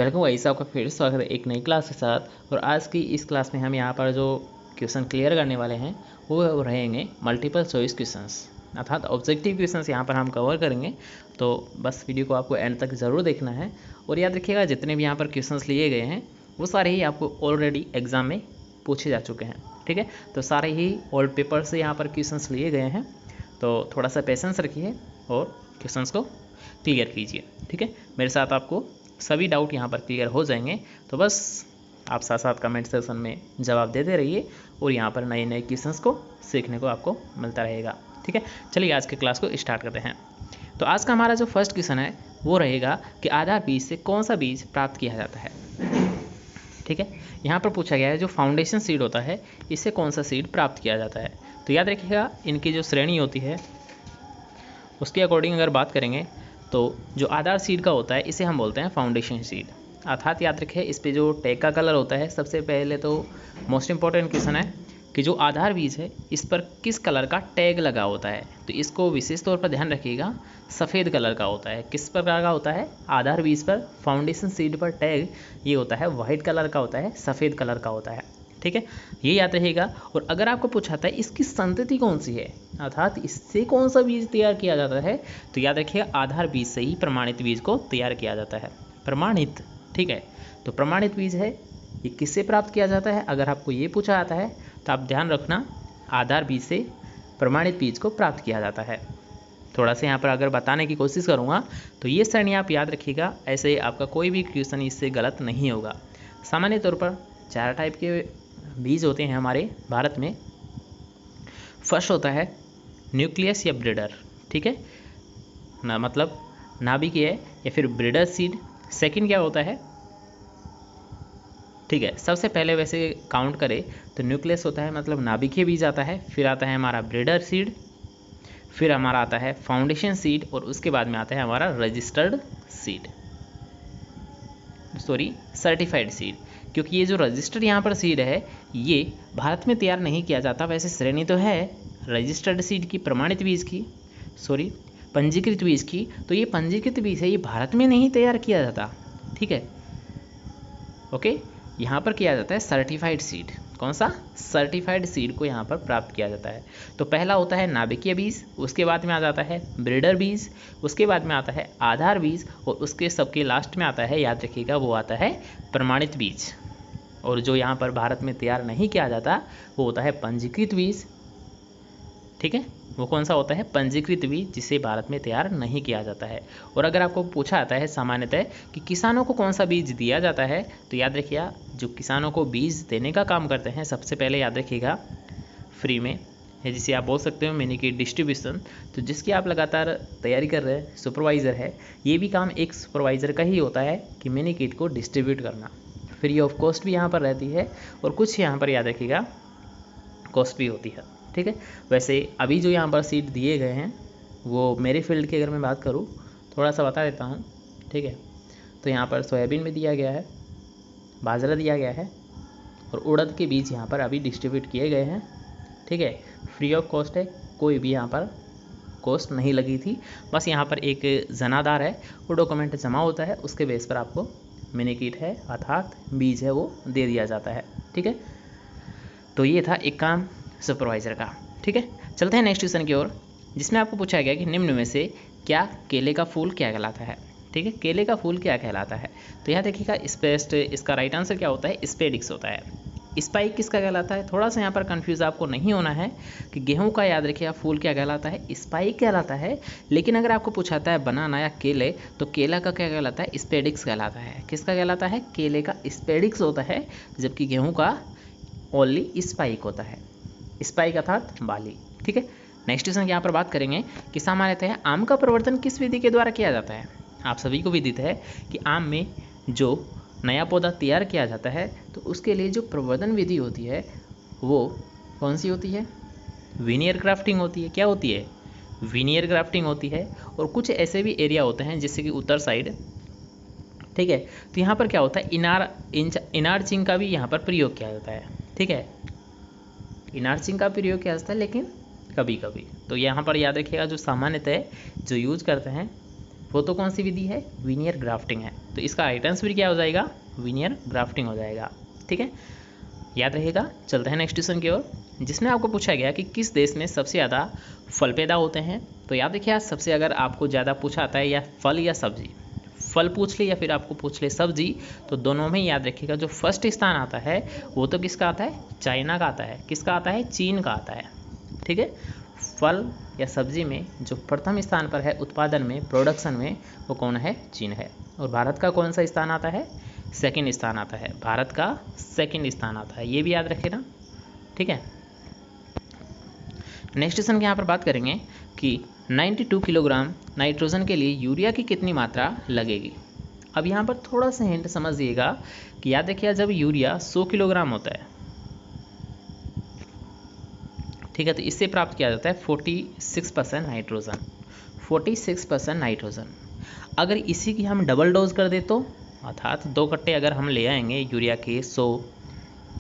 Welcome guys, आपका फिर स्वागत है एक नई क्लास के साथ। और आज की इस क्लास में हम यहाँ पर जो क्वेश्चन क्लियर करने वाले हैं वो रहेंगे मल्टीपल चॉइस क्वेश्चंस, अर्थात ऑब्जेक्टिव क्वेश्चंस यहाँ पर हम कवर करेंगे। तो बस वीडियो को आपको एंड तक ज़रूर देखना है। और याद रखिएगा, जितने भी यहाँ पर क्वेश्चंस लिए गए हैं वो सारे ही आपको ऑलरेडी एग्जाम में पूछे जा चुके हैं। ठीक है, तो सारे ही ओल्ड पेपर से यहाँ पर क्वेश्चंस लिए गए हैं। तो थोड़ा सा पेशेंस रखिए और क्वेश्चंस को क्लियर कीजिए। ठीक है, मेरे साथ आपको सभी डाउट यहाँ पर क्लियर हो जाएंगे। तो बस आप साथ साथ कमेंट सेक्शन में जवाब देते रहिए और यहाँ पर नए नए क्वेश्चंस को सीखने को आपको मिलता रहेगा। ठीक है, चलिए आज के क्लास को स्टार्ट करते हैं। तो आज का हमारा जो फर्स्ट क्वेश्चन है वो रहेगा कि आधार बीज से कौन सा बीज प्राप्त किया जाता है। ठीक है, यहाँ पर पूछा गया है जो फाउंडेशन सीड होता है इससे कौन सा सीड प्राप्त किया जाता है। तो याद रखिएगा, इनकी जो श्रेणी होती है उसके अकॉर्डिंग अगर बात करेंगे तो जो आधार सीड का होता है इसे हम बोलते हैं फाउंडेशन सीड। अर्थात याद रखें, इस पे जो टैग का कलर होता है, सबसे पहले तो मोस्ट इंपॉर्टेंट क्वेश्चन है कि जो आधार बीज है इस पर किस कलर का टैग लगा होता है। तो इसको विशेष तौर पर ध्यान रखिएगा, सफ़ेद कलर का होता है। किस प्रकार का होता है? आधार बीज पर फाउंडेशन सीड पर टैग ये होता है वाइट कलर का होता है, सफ़ेद कलर का होता है। ठीक है, ये याद रहेगा। और अगर आपको पूछाता है इसकी संतति कौन सी है, अर्थात इससे कौन सा बीज तैयार किया जाता है, तो याद रखिएगा आधार बीज से ही प्रमाणित बीज को तैयार किया जाता है। प्रमाणित, ठीक है, तो प्रमाणित बीज है ये किससे प्राप्त किया जाता है? अगर आपको ये पूछा जाता है तो आप ध्यान रखना, आधार बीज से प्रमाणित बीज को प्राप्त किया जाता है। थोड़ा सा यहाँ पर अगर बताने की कोशिश करूँगा तो ये श्रेणी आप याद रखिएगा, ऐसे आपका कोई भी क्वेश्चन इससे गलत नहीं होगा। सामान्य तौर पर 4 टाइप के बीज होते हैं हमारे भारत में। फर्स्ट होता है न्यूक्लियस या ब्रीडर। ठीक है ना, मतलब नाभिकीय या फिर ब्रीडर सीड। सेकंड क्या होता है? ठीक है, सबसे पहले वैसे काउंट करें तो न्यूक्लियस होता है, मतलब नाभिकीय बीज आता है। फिर आता है हमारा ब्रीडर सीड, फिर हमारा आता है फाउंडेशन सीड, और उसके बाद में आता है हमारा registered seed, sorry certified seed. क्योंकि ये जो रजिस्टर्ड यहाँ पर सीड है ये भारत में तैयार नहीं किया जाता। वैसे श्रेणी तो है रजिस्टर्ड सीड की, प्रमाणित बीज की, सॉरी पंजीकृत बीज की। तो ये पंजीकृत बीज है, ये भारत में नहीं तैयार किया जाता। ठीक है, ओके, यहाँ पर किया जाता है सर्टिफाइड सीड। कौन सा? सर्टिफाइड सीड को यहाँ पर प्राप्त किया जाता है। तो पहला होता है नाभिकीय बीज, उसके बाद में आ जाता है ब्रीडर बीज, उसके बाद में आता है आधार बीज, और उसके सबके लास्ट में आता है, याद रखिएगा, वो आता है प्रमाणित बीज। और जो यहाँ पर भारत में तैयार नहीं किया जाता वो होता है पंजीकृत बीज। ठीक है, वो कौन सा होता है? पंजीकृत बीज, जिसे भारत में तैयार नहीं किया जाता है। और अगर आपको पूछा जाता है सामान्यतः कि किसानों को कौन सा बीज दिया जाता है, तो याद रखिएगा जो किसानों को बीज देने का काम करते हैं सबसे पहले याद रखिएगा फ्री में है, जिसे आप बोल सकते हो मिनीकिट डिस्ट्रीब्यूशन। तो जिसकी आप लगातार तैयारी कर रहे हैं, सुपरवाइज़र है, ये भी काम एक सुपरवाइज़र का ही होता है कि मिनीकिट को डिस्ट्रीब्यूट करना। फ्री ऑफ कॉस्ट भी यहाँ पर रहती है, और कुछ यहाँ पर याद रखिएगा कॉस्ट भी होती है। ठीक है, वैसे अभी जो यहाँ पर सीट दिए गए हैं वो मेरे फील्ड की अगर मैं बात करूँ, थोड़ा सा बता देता हूँ। ठीक है, तो यहाँ पर सोयाबीन भी दिया गया है, बाजरा दिया गया है, और उड़द के बीज यहाँ पर अभी डिस्ट्रीब्यूट किए गए हैं। ठीक है, फ्री ऑफ कॉस्ट है, कोई भी यहाँ पर कॉस्ट नहीं लगी थी। बस यहाँ पर एक जनादार है, वो डॉक्यूमेंट जमा होता है, उसके बेस पर आपको मिनीकिट है अर्थात बीज है वो दे दिया जाता है। ठीक है, तो ये था एक काम सुपरवाइज़र का। ठीक है, चलते हैं नेक्स्ट क्वेश्चन की ओर, जिसमें आपको पूछा गया कि निम्न में से क्या केले का फूल क्या कहलाता है। ठीक है, केले का फूल क्या कहलाता है? तो यहाँ देखिएगा स्पेस्ट, इसका राइट आंसर क्या होता है? स्पेडिक्स होता है। स्पाइक किसका कहलाता है? थोड़ा सा यहाँ पर कंफ्यूज आपको नहीं होना है कि गेहूं का याद रखिएगा फूल क्या कहलाता है? स्पाइक कहलाता है। लेकिन अगर आपको पूछाता है बनाना या केले, तो केला का क्या कहलाता है? स्पेडिक्स कहलाता है। किसका कहलाता है? केले का स्पेडिक्स होता है, जबकि गेहूँ का ओनली स्पाइक होता है। स्पाइक अर्थात बाली। ठीक है, नेक्स्ट क्वेश्चन यहाँ पर बात करेंगे कि सामान्यतः आम का प्रवर्धन किस विधि के द्वारा किया जाता है। आप सभी को विदित है कि आम में जो नया पौधा तैयार किया जाता है तो उसके लिए जो प्रवर्धन विधि होती है वो कौन सी होती है? विनियर ग्राफ्टिंग होती है। क्या होती है? विनियर ग्राफ्टिंग होती है। और कुछ ऐसे भी एरिया होते हैं जैसे कि उत्तर साइड, ठीक है, तो यहाँ पर क्या होता है, इनारचिंग का भी यहाँ पर प्रयोग किया जाता है। ठीक है, इनारचिंग का प्रयोग किया जाता है लेकिन कभी कभी। तो यहाँ पर याद रखिएगा जो सामान्यतः जो यूज करते हैं वो तो कौन सी विधि है, वीनियर ग्राफ्टिंग है। तो इसका राइट आंसर क्या हो जाएगा, वीनियर ग्राफ्टिंग हो जाएगा। ठीक है, याद रहेगा। चलते हैं नेक्स्ट क्वेश्चन की ओर, जिसमें आपको पूछा गया कि किस देश में सबसे ज़्यादा फल पैदा होते हैं। तो याद रखिए, आज सबसे अगर आपको ज़्यादा पूछा आता है या फल या सब्जी, फल पूछ ले या फिर आपको पूछ ले सब्जी, तो दोनों में याद रखिएगा जो फर्स्ट स्थान आता है वो तो किसका आता है, चाइना का आता है। किसका आता है, चीन का आता है। ठीक है, फल या सब्जी में जो प्रथम स्थान पर है उत्पादन में, प्रोडक्शन में, वो कौन है, चीन है। और भारत का कौन सा स्थान आता है, सेकंड स्थान आता है। भारत का सेकंड स्थान आता है, ये भी याद रखें ना। ठीक है, नेक्स्ट क्वेश्चन की यहाँ पर बात करेंगे कि 92 किलोग्राम नाइट्रोजन के लिए यूरिया की कितनी मात्रा लगेगी। अब यहाँ पर थोड़ा सा हिंट समझिएगा कि याद रखिए, जब यूरिया 100 किलोग्राम होता है, ठीक है, तो इससे प्राप्त किया जाता है 46% नाइट्रोजन, 46% नाइट्रोजन। अगर इसी की हम डबल डोज कर दे तो, अर्थात 2 कट्टे अगर हम ले आएंगे यूरिया के 100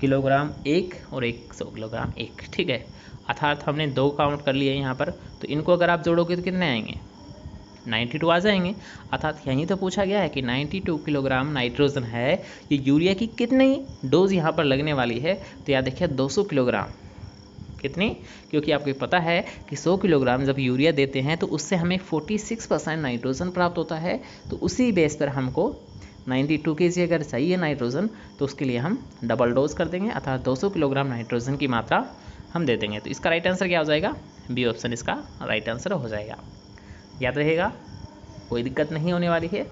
किलोग्राम एक और 100 किलोग्राम एक, ठीक है, अर्थात हमने 2 काउंट कर लिए यहाँ पर, तो इनको अगर आप जोड़ोगे तो कितने आएंगे, 92 आ जाएंगे। अर्थात यहीं तो पूछा गया है कि 92 किलोग्राम नाइट्रोजन है, ये यूरिया की कितनी डोज यहाँ पर लगने वाली है। तो याद देखिए 200 किलोग्राम, कितनी, क्योंकि आपको पता है कि 100 किलोग्राम जब यूरिया देते हैं तो उससे हमें 46% नाइट्रोजन प्राप्त होता है। तो उसी बेस पर हमको 92 kg अगर चाहिए नाइट्रोजन, तो उसके लिए हम डबल डोज कर देंगे, अर्थात 200 किलोग्राम नाइट्रोजन की मात्रा हम दे देंगे। तो इसका राइट आंसर क्या हो जाएगा, बी ऑप्शन इसका राइट आंसर हो जाएगा। याद रहेगा, कोई दिक्कत नहीं होने वाली है।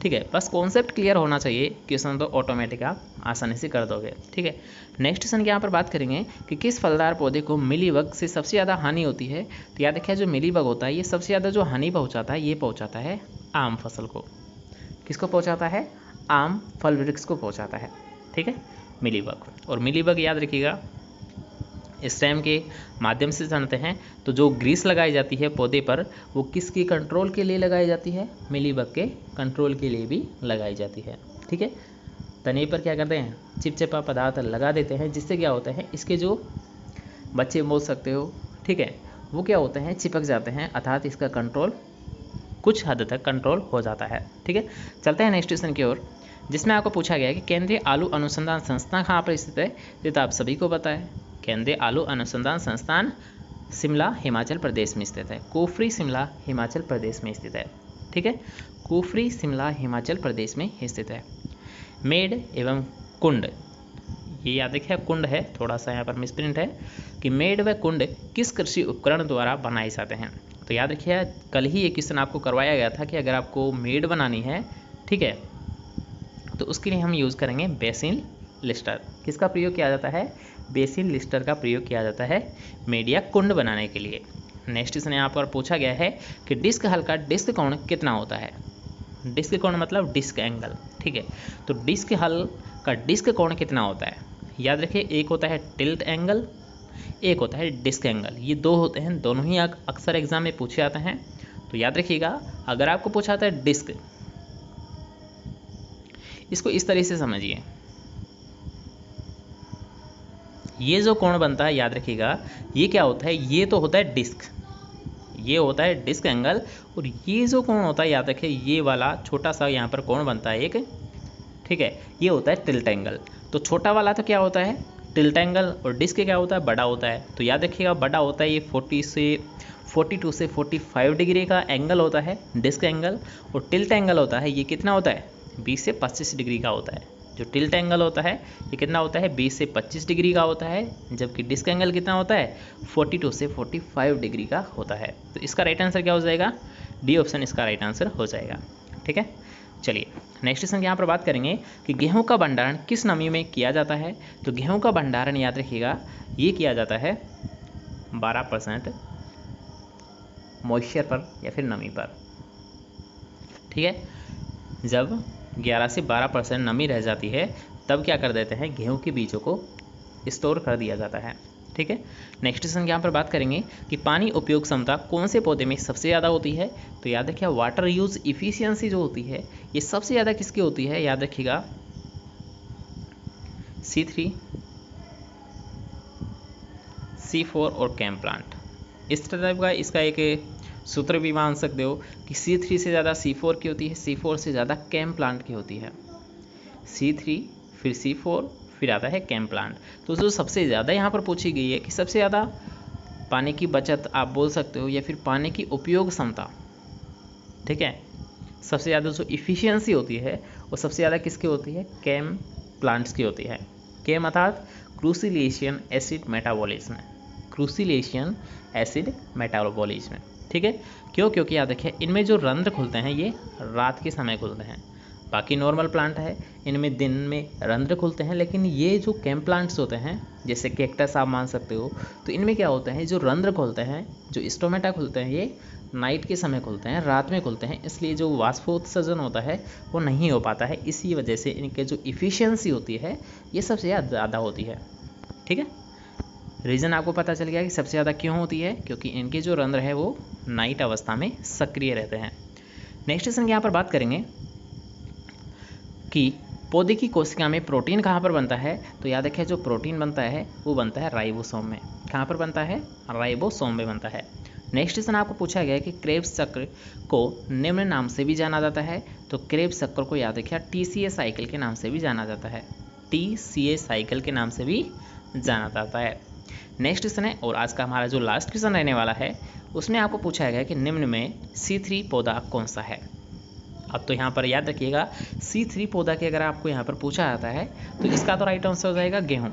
ठीक है, बस कॉन्सेप्ट क्लियर होना चाहिए, क्वेश्चन तो ऑटोमेटिक आप आसानी से कर दोगे। ठीक है, नेक्स्ट क्वेश्चन की यहाँ पर बात करेंगे कि किस फलदार पौधे को मिलीबग से सबसे ज़्यादा हानि होती है। तो याद रखिए, जो मिलीबग होता है ये सबसे ज़्यादा जो हानि पहुँचाता है, ये पहुँचाता है आम फसल को। किसको पहुँचाता है, आम फल वृक्ष को पहुँचाता है। ठीक है, मिलीबग। और मिलीबग याद रखिएगा स्टेम के माध्यम से जानते हैं। तो जो ग्रीस लगाई जाती है पौधे पर, वो किसके कंट्रोल के लिए लगाई जाती है, मिलीबग के कंट्रोल के लिए भी लगाई जाती है। ठीक है, तने पर क्या करते हैं, चिपचिपा पदार्थ लगा देते हैं, जिससे क्या होता है, इसके जो बच्चे बोल सकते हो, ठीक है, वो क्या होते हैं, चिपक जाते हैं, अर्थात इसका कंट्रोल कुछ हद तक कंट्रोल हो जाता है। ठीक है, चलते हैं नेक्स्ट क्वेश्चन की ओर, जिसमें आपको पूछा गया है कि केंद्रीय आलू अनुसंधान संस्थान कहाँ पर स्थित है। ये तो आप सभी को पता है, केंद्रीय आलू अनुसंधान संस्थान शिमला हिमाचल प्रदेश में स्थित है। कुफरी शिमला हिमाचल प्रदेश में स्थित है। ठीक है, कुफरी शिमला हिमाचल प्रदेश में स्थित है। मेड एवं कुंड, ये याद रखिए कुंड है, थोड़ा सा यहाँ पर मिसप्रिंट है कि मेड व कुंड किस कृषि उपकरण द्वारा बनाए जाते हैं। तो याद रखिए, कल ही एक क्वेश्चन आपको करवाया गया था कि अगर आपको मेड बनानी है, ठीक है, तो उसके लिए हम यूज़ करेंगे बेसिन लिस्टर। किसका प्रयोग किया जाता है, बेसिन लिस्टर का प्रयोग किया जाता है मेड या कुंड बनाने के लिए। नेक्स्ट क्वेश्चन यहाँ पर पूछा गया है कि डिस्क हल का डिस्क कोण कितना होता है। डिस्क कोण मतलब डिस्क एंगल। ठीक है, तो डिस्क हल का डिस्क कोण कितना होता है। याद रखिए, एक होता है टिल्ट एंगल, एक होता है डिस्क एंगल। ये 2 होते हैं, दोनों ही अक्सर एग्जाम में पूछे जाते हैं। तो याद रखिएगा, अगर आपको पूछा जाता है डिस्क, इसको इस तरह से समझिए, ये जो कोण बनता है, याद रखिएगा, ये क्या होता है, ये तो होता है डिस्क, ये होता है डिस्क एंगल। और ये जो कोण होता है, याद रखिए, ये वाला छोटा सा यहाँ पर कोण बनता है एक, ठीक है, ये होता है टिल्ट एंगल। तो छोटा वाला तो क्या होता है, टिल्ट एंगल, और डिस्क क्या होता है, बड़ा होता है। तो याद रखिएगा, बड़ा होता है ये 42 से 45 डिग्री का एंगल होता है डिस्क एंगल, और टिल्ट एंगल होता है ये कितना होता है, 20 से 25 डिग्री का होता है। जो टिल्ट एंगल होता है ये कितना होता है, 20 से 25 डिग्री का होता है, जबकि डिस्क एंगल कितना होता है, 42 से 45 डिग्री का होता है। तो इसका राइट आंसर क्या हो जाएगा, डी ऑप्शन इसका राइट आंसर हो जाएगा। ठीक है, चलिए नेक्स्ट क्वेश्चन यहाँ पर बात करेंगे कि गेहूं का भंडारण किस नमी में किया जाता है। तो गेहूं का भंडारण याद रखिएगा, ये किया जाता है 12% मॉइस्चर पर या फिर नमी पर। ठीक है, जब 11 से 12% नमी रह जाती है, तब क्या कर देते हैं, गेहूं के बीजों को स्टोर कर दिया जाता है। ठीक है, नेक्स्ट क्वेश्चन यहाँ पर बात करेंगे कि पानी उपयोग क्षमता कौन से पौधे में सबसे ज़्यादा होती है। तो याद रखिए, वाटर यूज इफिशियंसी जो होती है, ये सबसे ज़्यादा किसकी होती है, याद रखिएगा C3, C4 और कैम प्लांट। इस तरह का इसका एक सूत्र भी मान सकते हो कि C3 से ज़्यादा C4 की होती है, C4 से ज़्यादा केम प्लांट की होती है। C3 फिर C4 फिर आता है केम प्लांट। तो जो सबसे ज़्यादा यहाँ पर पूछी गई है कि सबसे ज़्यादा पानी की बचत आप बोल सकते हो या फिर पानी की उपयोग क्षमता, ठीक है, सबसे ज़्यादा जो इफ़िशियंसी होती है वो सबसे ज़्यादा किसकी होती है? केम प्लांट्स की होती है। केम अर्थात क्रूसिलेशियन एसिड मेटाबॉलिज्म, क्रूसिलेशियन एसिड मेटाबॉलिज्म, ठीक है। क्यों? क्योंकि याद रखिए इनमें जो रंध्र खुलते हैं ये रात के समय खुलते हैं। बाकी नॉर्मल प्लांट है इनमें दिन में रंध्र खुलते हैं, लेकिन ये जो केम प्लांट्स होते हैं जैसे कैक्टस आप मान सकते हो, तो इनमें क्या होता है, जो रंध्र खुलते हैं, जो स्टोमेटा खुलते हैं, ये नाइट के समय खुलते हैं, रात में खुलते हैं, इसलिए जो वाष्पोत्सर्जन होता है वो नहीं हो पाता है। इसी वजह से इनके जो इफ़िशियंसी होती है ये सबसे ज़्यादा होती है, ठीक है। रीज़न आपको पता चल गया कि सबसे ज़्यादा क्यों होती है, क्योंकि इनके जो रंध्र है वो नाइट अवस्था में सक्रिय रहते हैं। नेक्स्ट क्वेश्चन यहाँ पर बात करेंगे कि पौधे की कोशिका में प्रोटीन कहाँ पर बनता है। तो याद रखिए जो प्रोटीन बनता है वो बनता है राइबोसोम में। कहाँ पर बनता है? राइबोसोम में बनता है। नेक्स्ट क्वेश्चन आपको पूछा गया है कि क्रेब्स चक्र को निम्न नाम से भी जाना जाता है। तो क्रेब्स चक्र को याद रखिए TCA साइकिल के नाम से भी जाना जाता है, TCA साइकिल के नाम से भी जाना जाता है। नेक्स्ट क्वेश्चन है और आज का हमारा जो लास्ट क्वेश्चन रहने वाला है उसमें आपको पूछा गया है कि निम्न में C3 पौधा कौन सा है। अब तो यहाँ पर याद रखिएगा C3 पौधा के अगर आपको यहाँ पर पूछा जाता है तो इसका तो राइट आंसर हो जाएगा गेहूँ।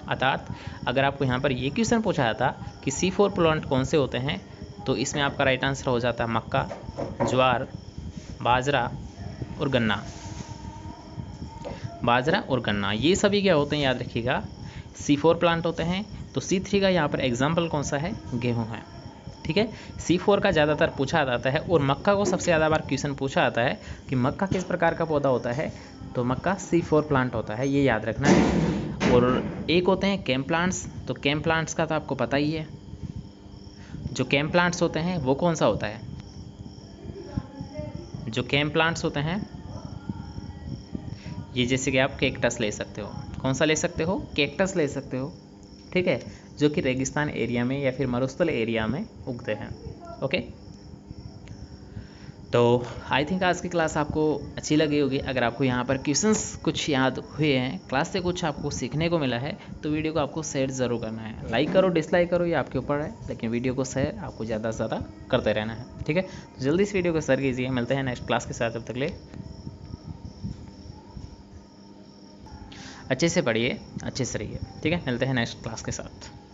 अर्थात अगर आपको यहाँ पर ये क्वेश्चन पूछा जाता कि C4 प्लांट कौन से होते हैं तो इसमें आपका राइट आंसर हो जाता मक्का, ज्वार, बाजरा और गन्ना। बाजरा और गन्ना ये सभी क्या होते हैं याद रखिएगा C4 प्लांट होते हैं। तो C3 का यहाँ पर एग्जाम्पल कौन सा है? गेहूँ है, ठीक है। C4 का ज़्यादातर पूछा जाता है और मक्का को सबसे ज़्यादा बार क्वेश्चन पूछा जाता है कि मक्का किस प्रकार का पौधा होता है। तो मक्का C4 प्लांट होता है, ये याद रखना है। और एक होते हैं केम प्लांट्स। तो केम प्लांट्स का तो आपको पता ही है, जो केम प्लांट्स होते हैं वो कौन सा होता है? जो केम प्लांट्स होते हैं ये जैसे कि आप कैक्टस ले सकते हो। कौन सा ले सकते हो? कैक्टस ले सकते हो, ठीक है, जो कि रेगिस्तान एरिया में या फिर मरुस्थल एरिया में उगते हैं। ओके, तो आई थिंक आज की क्लास आपको अच्छी लगी होगी। अगर आपको यहाँ पर क्वेश्चंस कुछ याद हुए हैं, क्लास से कुछ आपको सीखने को मिला है, तो वीडियो को आपको शेयर ज़रूर करना है। लाइक करो डिसलाइक करो ये आपके ऊपर है, लेकिन वीडियो को शेयर आपको ज़्यादा से ज़्यादा करते रहना है, ठीक है। तो जल्दी इस वीडियो को शेयर कीजिए। मिलते हैं नेक्स्ट क्लास के साथ, जब तक ले अच्छे से पढ़िए, अच्छे से रहिए, ठीक है। मिलते हैं नेक्स्ट क्लास के साथ।